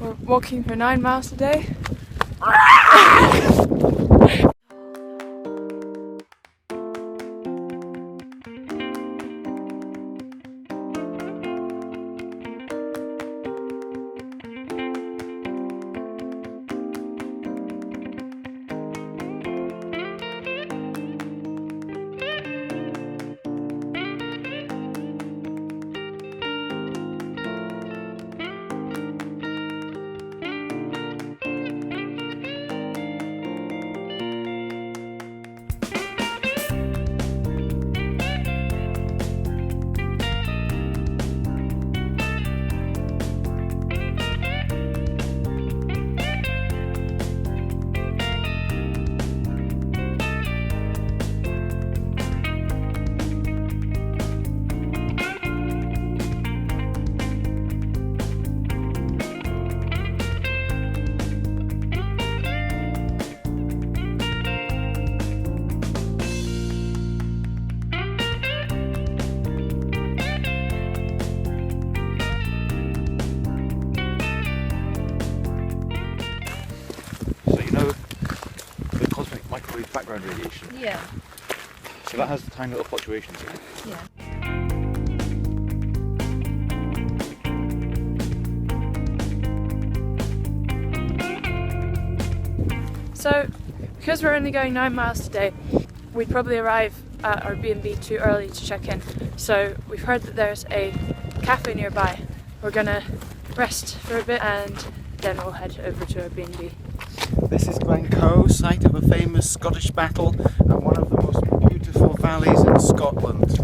We're walking for 9 miles a day. So you know the cosmic microwave background radiation? Yeah. So that has tiny little fluctuations in it. Yeah. So, because we're only going 9 miles today, we'd probably arrive at our B&B too early to check in. So we've heard that there's a cafe nearby. We're gonna rest for a bit and then we'll head over to our B&B. This is Glasgow, site of a famous Scottish battle and one of the most beautiful valleys in Scotland.